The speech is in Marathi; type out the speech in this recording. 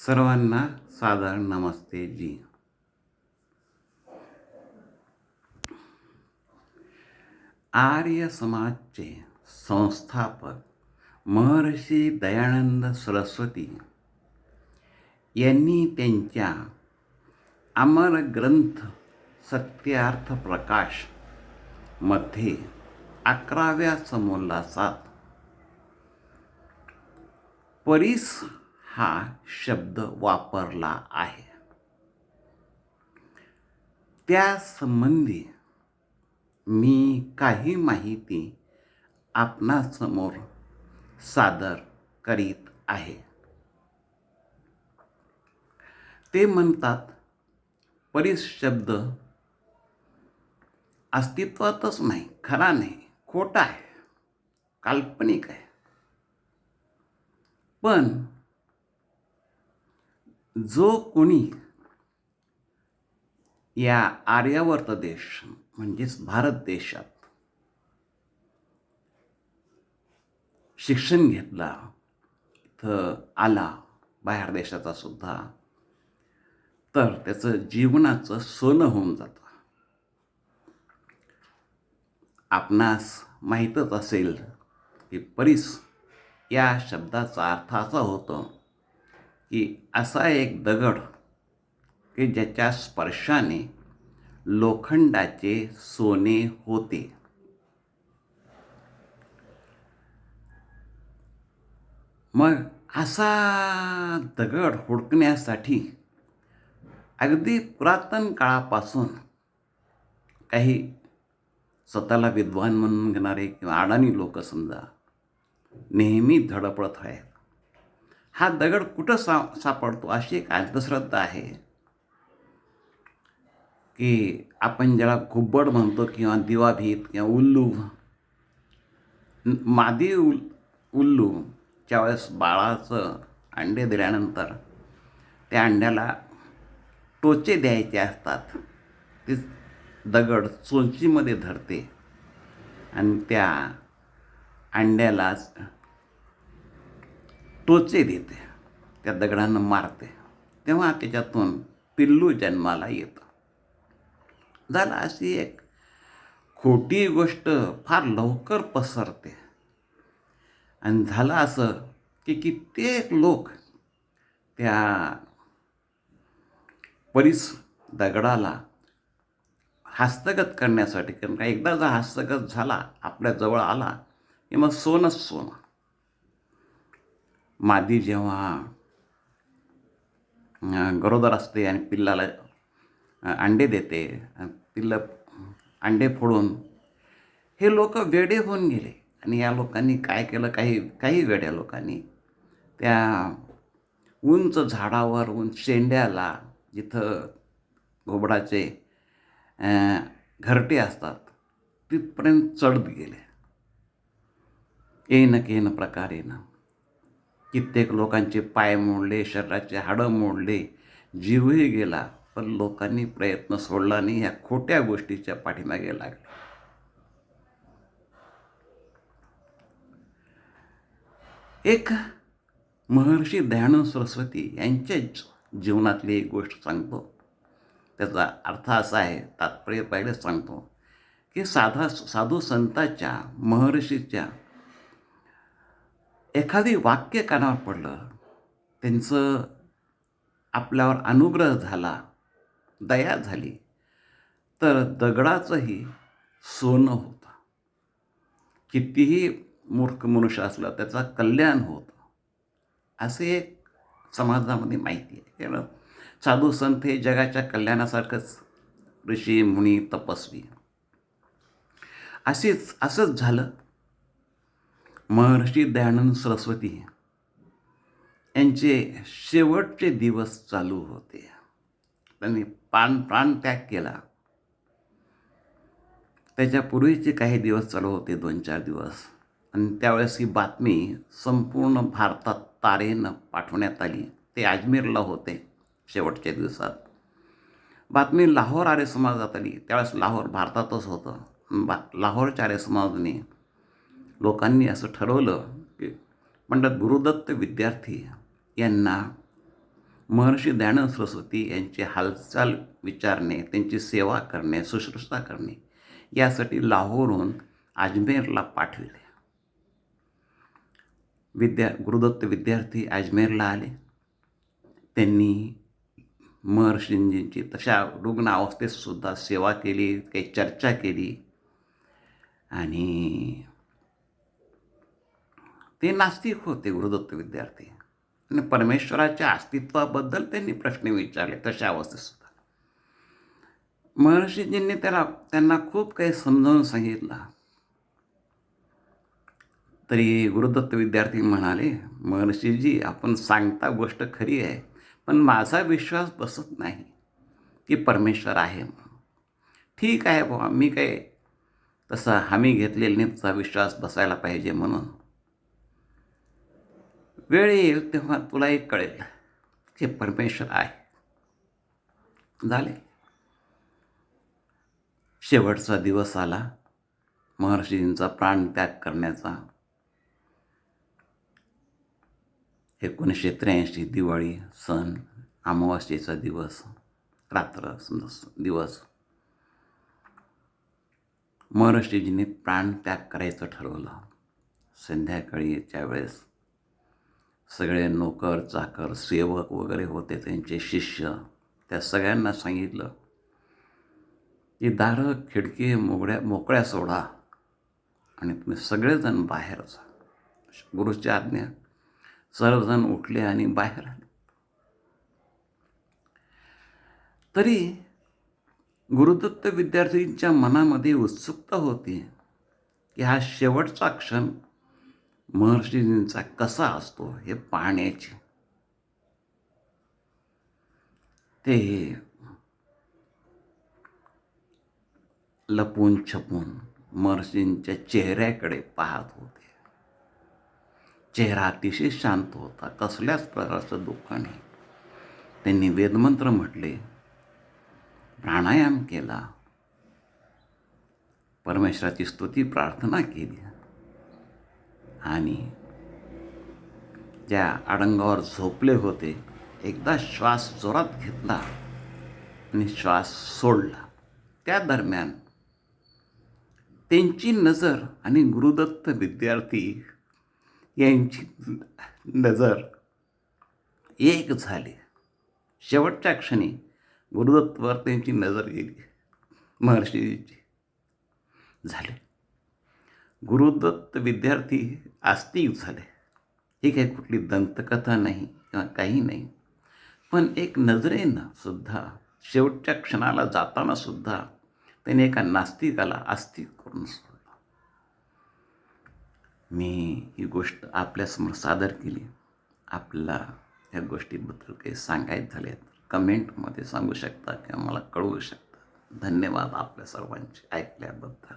सर्वांना सादर नमस्ते जी. आर्य समाजचे संस्थापक महर्षी दयानंद सरस्वती यांनी त्यांच्या अमर ग्रंथ सत्यार्थ प्रकाश मध्ये 11व्या समोल्लासात परीस हा शब्द वापरला आहे. त्या संबंधी मी काही माहिती आपणासमोर सादर करीत आहे. ते म्हणतात, परीस शब्द अस्तित्वातच नाही, खरा नाही, खोटा आहे, काल्पनिक आहे. पण जो कोणी या आर्यावर्त देश म्हणजेच भारत देशात शिक्षण घेतला, इथं आला, बाहेर देशाचा सुद्धा, तर त्याचं जीवनाचं सोनं होऊन जातं. आपणास माहीतच असेल की परीस या शब्दाचा अर्थ असा होतो की असा एक दगड की ज्याच्या स्पर्शाने लोखंडाचे सोने होते. मग असा दगड हुडकण्यासाठी अगदी पुरातन काळापासून काही स्वतःला विद्वान म्हणून घेणारे किंवा अडाणी लोक समजा नेहमी धडपडत आहेत. हा दगड कुठं सापडतो अशी एक अंधश्रद्धा आहे की आपण ज्याला घुबड म्हणतो किंवा दिवाभीत किंवा उल्लू, मादी उल्लू ज्यावेळेस बाळाचं अंडे दिल्यानंतर त्या अंड्याला टोचे द्यायचे असतात, ते दगड चोचीमध्ये धरते आणि त्या अंड्याला टोचे देते, त्या दगडांना मारते, तेव्हा त्याच्यातून पिल्लू जन्माला येतं. झालं अशी एक खोटी गोष्ट फार लवकर पसरते. आणि झालं असं की कित्येक लोक त्या परीस दगडाला हस्तगत करण्यासाठी, कारण एकदा जर हस्तगत झाला, आपल्या जवळ आला की मग सोनंच सोनं. मादी जेव्हा गरोदर असते आणि पिल्लाला अंडे देते, पिल्लं अंडे फोडून, हे लोक वेडे होऊन गेले. आणि या लोकांनी काय केलं, काही वेड्या लोकांनी त्या उंच झाडावर, उंच शेंड्याला, जिथं घोबडाचे घरटे असतात, तिथपर्यंत चढत गेले. येन केन प्रकारेनं कित्येक लोकांचे पाय मोडले, शरीराचे हाडं मोडले, जीवही गेला. पण लोकांनी प्रयत्न सोडला नाही, ह्या खोट्या गोष्टीच्या पाठीमागे लागले. एक महर्षी दयानंद सरस्वती यांच्याच जीवनातली एक गोष्ट सांगतो. त्याचा अर्थ असा आहे, तात्पर्य पहिलेच सांगतो की साधू संताच्या, महर्षीच्या एखादी वाक्य कानावर पडलं, त्यांचं आपल्यावर अनुग्रह झाला, दया झाली, तर दगडाचंही सोनं होतं. कितीही मूर्ख मनुष्य असला त्याचा कल्याण होतं, असे एक समाजामध्ये माहिती आहे. त्यामुळं साधू संत हे जगाच्या कल्याणासारखंच, ऋषी मुनी तपस्वी. असंच झालं. महर्षी दयानंद सरस्वती यांचे शेवटचे दिवस चालू होते. त्यांनी प्राणत्याग केला. त्याच्यापूर्वीचे काही दिवस चालू होते, 2-4 दिवस. आणि त्यावेळेस ही बातमी संपूर्ण भारतात तारेनं पाठवण्यात आली. ते अजमेरला होते शेवटच्या दिवसात. बातमी लाहोर आर्य समाजात आली. त्यावेळेस लाहोर भारतातच होतं. लाहोरच्या आर्य समाजाने, लोकांनी असं ठरवलं की पंडित गुरुदत्त विद्यार्थी यांना महर्षी दयानंद सरस्वती यांची हालचाल विचारणे, त्यांची सेवा करणे, शुश्रूषा करणे यासाठी लाहोरहून अजमेरला पाठविले. गुरुदत्त विद्यार्थी अजमेरला आले. त्यांनी महर्षींची तशा रुग्ण अवस्थेत सुद्धा सेवा केली, काही चर्चा केली आणि ते नास्तिक होते गुरुदत्त विद्यार्थी आणि परमेश्वराच्या अस्तित्वाबद्दल त्यांनी प्रश्न विचारले तशा अवस्थेत सुद्धा. महर्षीजींनी त्यांना खूप काही समजावून सांगितलं. तरी गुरुदत्त विद्यार्थी म्हणाले, महर्षीजी आपण सांगता गोष्ट खरी आहे, पण माझा विश्वास बसत नाही की परमेश्वर आहे म्हणून. ठीक आहे बाबा, मी काय तसा हमी घेतलेला नाही तुझा विश्वास बसायला पाहिजे म्हणून. वेळ येईल तेव्हा तुलाही कळेल की परमेश्वर आहे. झाले. शेवटचा दिवस आला महर्षींचा प्राणत्याग करण्याचा. 1983 दिवाळी सण, अमावास्येचा दिवस, रात्र दिवस. महर्षीजींनी प्राणत्याग करायचं ठरवलं. संध्याकाळीच्या वेळेस सगळे नोकर चाकर सेवक वगैरे होते, त्यांचे शिष्य, त्या सगळ्यांना सांगितलं की दारं खिडकी मोकळ्या सोडा आणि तुम्ही सगळेजण बाहेर जा. गुरुची आज्ञा. सर्वजण उठले आणि बाहेर आले. तरी गुरुदत्त विद्यार्थींच्या मनामध्ये उत्सुकता होती की हा शेवटचा क्षण महर्षींचा कसा असतो हे पाहण्याची. ते लपून छपून महर्षींच्या चेहऱ्याकडे पाहत होते. चेहरा अतिशय शांत होता, कसल्याच प्रकारचं दुःख नाही. त्यांनी वेदमंत्र म्हटले, प्राणायाम केला, परमेश्वराची स्तुती प्रार्थना केली आणि ज्या अडंगावर झोपले होते एकदा श्वास जोरात घेतला आणि श्वास सोडला. त्या दरम्यान त्यांची नजर आणि गुरुदत्त विद्यार्थी यांची नजर एक झाली. शेवटच्या क्षणी गुरुदत्तवर त्यांची नजर गेली. महर्षीजी झाले. गुरुदत्त विद्यार्थी आस्तिक झाले. ही काही कुठली दंतकथा नाही किंवा काही नाही, पण एक नजरेनं सुद्धा शेवटच्या क्षणाला जाताना सुद्धा त्याने एका नास्तिकाला आस्तिक करून सोडलं. मी ही गोष्ट आपल्यासमोर सादर केली. आपल्याला ह्या गोष्टीबद्दल काही सांगायचं झाले तर कमेंटमध्ये सांगू शकता किंवा मला कळवू शकता. धन्यवाद आपल्या सर्वांचे ऐकल्याबद्दल.